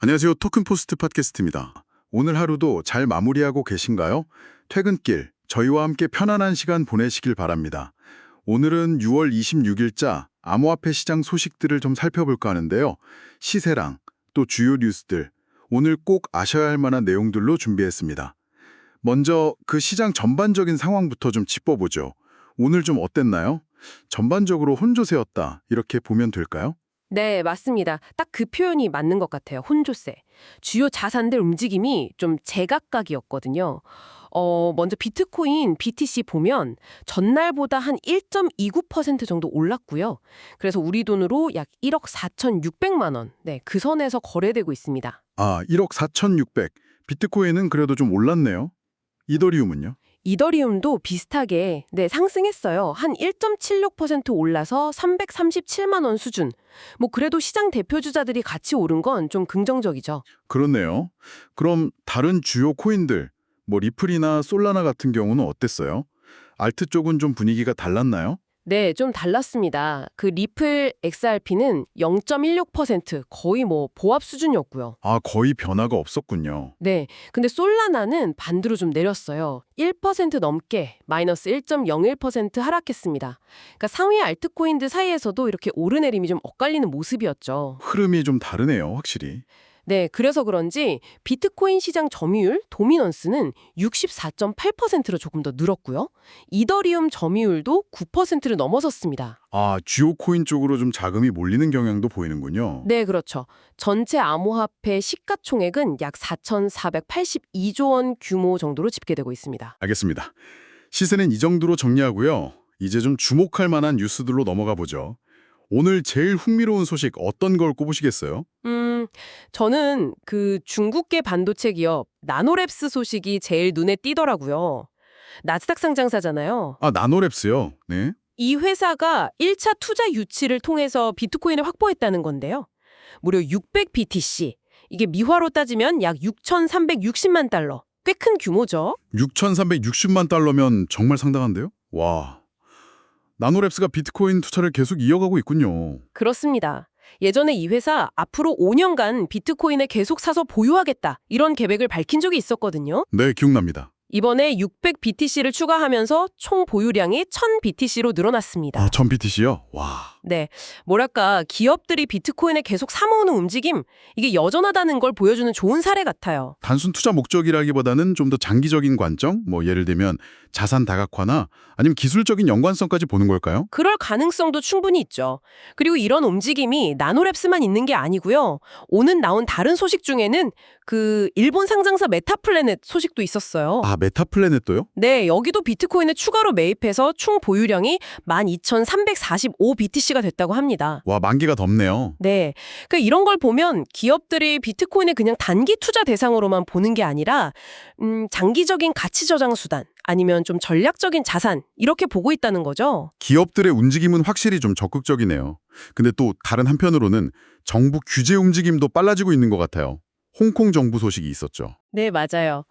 안녕하세요. 토큰포스트 팟캐스트입니다. 오늘 하루도 잘 마무리하고 계신가요? 퇴근길, 저희와 함께 편안한 시간 보내시길 바랍니다. 오늘은 6월 26일자 암호화폐 시장 소식들을 좀 살펴볼까 하는데요. 시세랑 또 주요 뉴스들, 오늘 꼭 아셔야 할 만한 내용들로 준비했습니다. 먼저 그 시장 전반적인 상황부터 좀 짚어보죠. 오늘 좀 어땠나요? 전반적으로 혼조세였다, 이렇게 보면 될까요? 네, 맞습니다. 딱 그 표현이 맞는 것 같아요. 혼조세. 주요 자산들 움직임이 좀 제각각이었거든요. 먼저 비트코인 BTC 보면 전날보다 한 1.29% 정도 올랐고요. 그래서 우리 돈으로 약 1억 4,600만 원. 네, 그 선에서 거래되고 있습니다. 아, 1억 4,600. 비트코인은 그래도 좀 올랐네요. 이더리움은요? 이더리움도 비슷하게 상승했어요. 한 1.76% 올라서 337만 원 수준. 뭐 그래도 시장 대표주자들이 같이 오른 건 좀 긍정적이죠. 그렇네요. 그럼 다른 주요 코인들, 뭐 리플이나 솔라나 같은 경우는 어땠어요? 알트 쪽은 좀 분위기가 달랐나요? 네, 좀 달랐습니다. 그 리플 XRP는 0.16% 거의 뭐 보합 수준이었고요. 아, 거의 변화가 없었군요. 네, 근데 솔라나는 반대로 좀 내렸어요. 1% 넘게 마이너스 1.01% 하락했습니다. 그러니까 상위 알트코인들 사이에서도 이렇게 오르내림이 좀 엇갈리는 모습이었죠. 흐름이 좀 다르네요, 확실히. 네, 그래서 그런지 비트코인 시장 점유율 도미넌스는 64.8%로 조금 더 늘었고요. 이더리움 점유율도 9%를 넘어섰습니다. 아, 주요 코인 쪽으로 좀 자금이 몰리는 경향도 보이는군요. 네, 그렇죠. 전체 암호화폐 시가총액은 약 4,482조 원 규모 정도로 집계되고 있습니다. 알겠습니다. 시세는 이 정도로 정리하고요. 이제 좀 주목할 만한 뉴스들로 넘어가 보죠. 오늘 제일 흥미로운 소식 어떤 걸 꼽으시겠어요? 저는 그 중국계 반도체 기업 나노랩스 소식이 제일 눈에 띄더라고요. 나스닥 상장사잖아요. 아, 나노랩스요. 네. 이 회사가 1차 투자 유치를 통해서 비트코인을 확보했다는 건데요. 무려 600BTC. 이게 미화로 따지면 약 6,360만 달러. 꽤 큰 규모죠. 6,360만 달러면 정말 상당한데요? 와. 나노랩스가 비트코인 투자를 계속 이어가고 있군요. 그렇습니다. 예전에 이 회사 앞으로 5년간 비트코인을 계속 사서 보유하겠다. 이런 계획을 밝힌 적이 있었거든요. 네, 기억납니다. 이번에 600BTC를 추가하면서 총 보유량이 1000BTC로 늘어났습니다. 아, 1000BTC요? 와. 네, 뭐랄까 기업들이 비트코인을 계속 사모으는 움직임, 이게 여전하다는 걸 보여주는 좋은 사례 같아요. 단순 투자 목적이라기보다는 좀 더 장기적인 관점, 뭐 예를 들면 자산 다각화나 아니면 기술적인 연관성까지 보는 걸까요? 그럴 가능성도 충분히 있죠. 그리고 이런 움직임이 나노랩스만 있는 게 아니고요. 오늘 나온 다른 소식 중에는 그 일본 상장사 메타플래넷 소식도 있었어요. 아, 메타플래넷도요? 네, 여기도 비트코인을 추가로 매입해서 총 보유량이 12,345BTC가 됐다고 합니다. 와, 만기가 덥네요. 네, 그러니까 이런 걸 보면 기업들이 비트코인을 그냥 단기 투자 대상으로만 보는 게 아니라 장기적인 가치 저장 수단 아니면 좀 전략적인 자산 이렇게 보고 있다는 거죠. 기업들의 움직임은 확실히 좀 적극적이네요. 근데 또 다른 한편으로는 정부 규제 움직임도 빨라지고 있는 것 같아요. 홍콩 정부 소식이 있었죠. 네, 맞아요.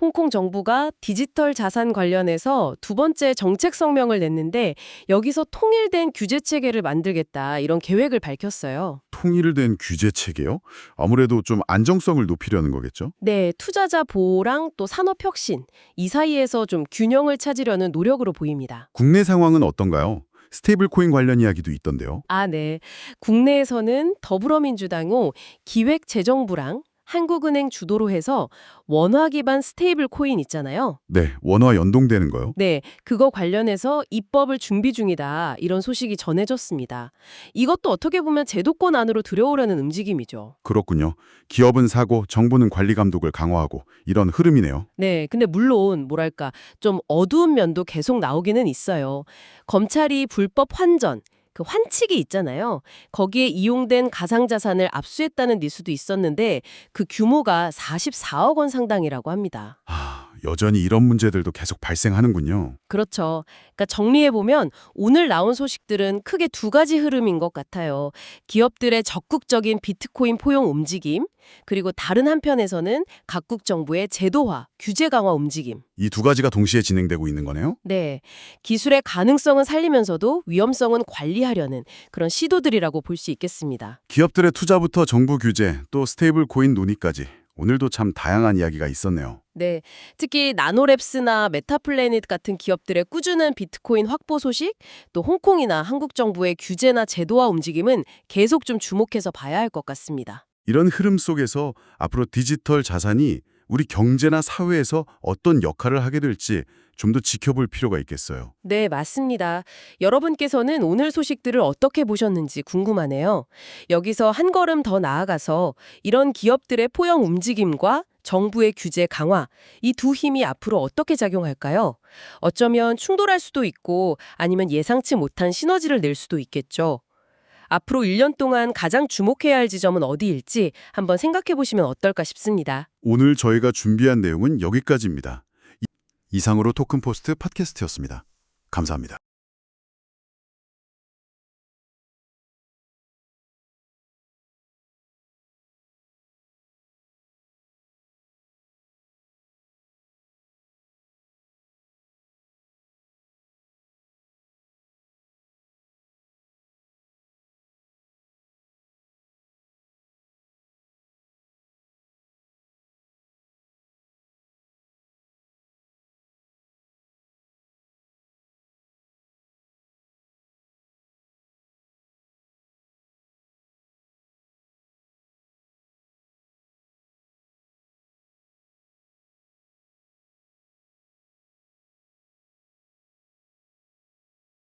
홍콩 정부가 디지털 자산 관련해서 두 번째 정책 성명을 냈는데 여기서 통일된 규제 체계를 만들겠다 이런 계획을 밝혔어요. 통일된 규제 체계요? 아무래도 좀 안정성을 높이려는 거겠죠? 네, 투자자 보호랑 또 산업 혁신 이 사이에서 좀 균형을 찾으려는 노력으로 보입니다. 국내 상황은 어떤가요? 스테이블 코인 관련 이야기도 있던데요. 아, 네. 국내에서는 더불어민주당호 기획재정부랑 한국은행 주도로 해서 원화 기반 스테이블 코인 있잖아요. 네, 원화 연동되는 거요. 네, 그거 관련해서 입법을 준비 중이다. 이런 소식이 전해졌습니다. 이것도 어떻게 보면 제도권 안으로 들여오려는 움직임이죠. 그렇군요. 기업은 사고, 정부는 관리 감독을 강화하고 이런 흐름이네요. 네, 근데 물론 뭐랄까 좀 어두운 면도 계속 나오기는 있어요. 검찰이 불법 환전, 그 환치기 있잖아요. 거기에 이용된 가상자산을 압수했다는 뉴스도 있었는데 그 규모가 44억 원 상당이라고 합니다. 아, 여전히 이런 문제들도 계속 발생하는군요. 그렇죠. 그러니까 정리해보면 오늘 나온 소식들은 크게 두 가지 흐름인 것 같아요. 기업들의 적극적인 비트코인 포용 움직임, 그리고 다른 한편에서는 각국 정부의 제도화, 규제 강화 움직임. 이 두 가지가 동시에 진행되고 있는 거네요? 네. 기술의 가능성은 살리면서도 위험성은 관리하려는 그런 시도들이라고 볼 수 있겠습니다. 기업들의 투자부터 정부 규제, 또 스테이블 코인 논의까지 오늘도 참 다양한 이야기가 있었네요. 네. 특히 나노랩스나 메타플래닛 같은 기업들의 꾸준한 비트코인 확보 소식, 또 홍콩이나 한국 정부의 규제나 제도화 움직임은 계속 좀 주목해서 봐야 할 것 같습니다. 이런 흐름 속에서 앞으로 디지털 자산이 우리 경제나 사회에서 어떤 역할을 하게 될지 좀 더 지켜볼 필요가 있겠어요. 네, 맞습니다. 여러분께서는 오늘 소식들을 어떻게 보셨는지 궁금하네요. 여기서 한 걸음 더 나아가서 이런 기업들의 포용 움직임과 정부의 규제 강화, 이 두 힘이 앞으로 어떻게 작용할까요? 어쩌면 충돌할 수도 있고 아니면 예상치 못한 시너지를 낼 수도 있겠죠. 앞으로 1년 동안 가장 주목해야 할 지점은 어디일지 한번 생각해 보시면 어떨까 싶습니다. 오늘 저희가 준비한 내용은 여기까지입니다. 이상으로 토큰포스트 팟캐스트였습니다. 감사합니다.